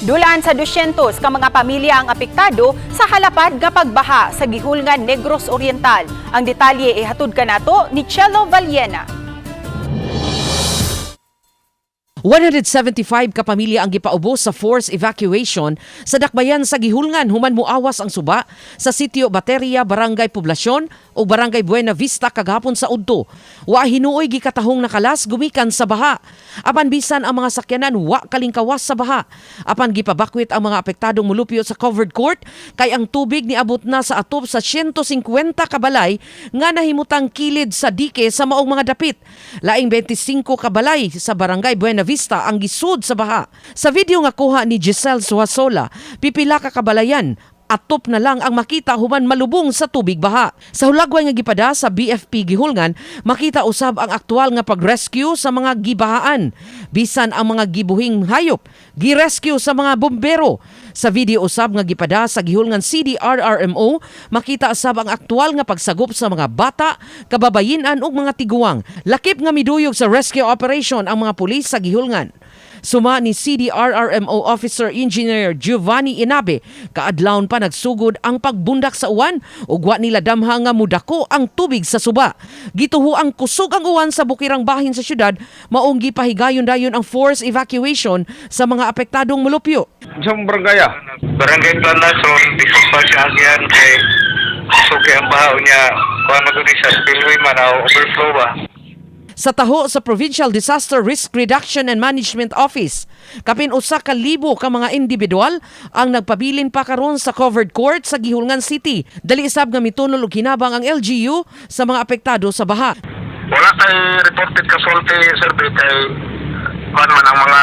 Dulaan sa 200 ka mga pamilya ang apektado sa halapad nga pagbaha sa gihulngan Negros Oriental. Ang detalye ihatod kanato ni Chelo Vallena. 175 ka pamilya ang gipaubos sa forced evacuation sa dakbayan sa gihulngan human muawas ang suba sa sitio Bateria, Barangay Poblasyon o Barangay Buena Vista kagahapon sa udto. Wa hinuoy gikatahong nakalas gumikan sa baha. Apan bisan ang mga sakyanan wa kalingkawas sa baha. Apan gipabakwit ang mga apektadong mulupyo sa covered court kay ang tubig niabot na sa atop sa 150 ka balay nga nahimutang kilid sa dike sa maong mga dapit. Laing 25 ka balay sa Barangay Buena Vista ang gisud sa baha. Sa video nga kuha ni Giselle Suasola, pipila ka kabalayan atop na lang ang makita human malubong sa tubig baha. Sa hulagway nga gipada sa BFP gihulngan, makita usab ang aktual nga pag-rescue sa mga gibahaan. Bisan ang mga gibuhing hayop, gi-rescue sa mga bombero. Sa video usab nga gipada sa gihulngan CDRRMO, makita usab ang aktual nga pagsagop sa mga bata, kababayin-an ug mga tiguang. Lakip nga miduyog sa rescue operation ang mga pulis sa gihulngan. Suma ni CDRRMO Officer Engineer Giovanni Inabe, kaadlawon pa nagsugod ang pagbundak sa uwan ug wa nila damha nga mudako ang tubig sa suba. Gituho ang kusog ang uwan sa bukirang bahin sa syudad, maong gipahigayon-dayon ang forced evacuation sa mga apektadong mulupyo. Sa barangay Barangay Planason, di ko pa siya agyan kay suki ang bahaw niya. Kung ano doon siya, spillway man o overflow ba? Sa taho sa Provincial Disaster Risk Reduction and Management Office, kapin usa ka libo ka mga individual ang nagpabilin pa karon sa covered court sa Gihulngan City. Dali isab nga mitunol og hinabang ang LGU sa mga apektado sa baha. Wala kay reported casualty survey kay kuan man ang mga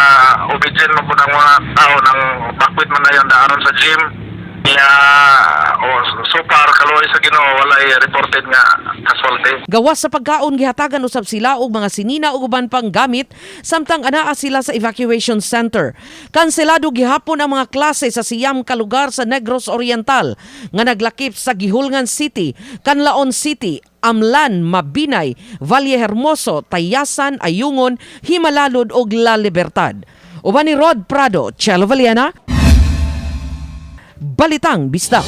obedient mo po ng mga tao ng bakwit man na yun daaron sa gym. Kaya so far kaloy sa Ginoo walay reported nga casualty. Gawas sa pagkaon gihatagan usab sila og mga sinina ug uban pang gamit samtang anaa sila sa evacuation center. Kanselado gihapon ang mga klase sa siyam ka lugar sa Negros Oriental nga naglakip sa Gihulngan City, Canlaon City, Amlan, Mabinay, Valle Hermoso, Tayasan, Ayungon, Himalalod ug La Libertad. Uban ni Rod Prado, Chelo Vallena, Balitang Bisdak.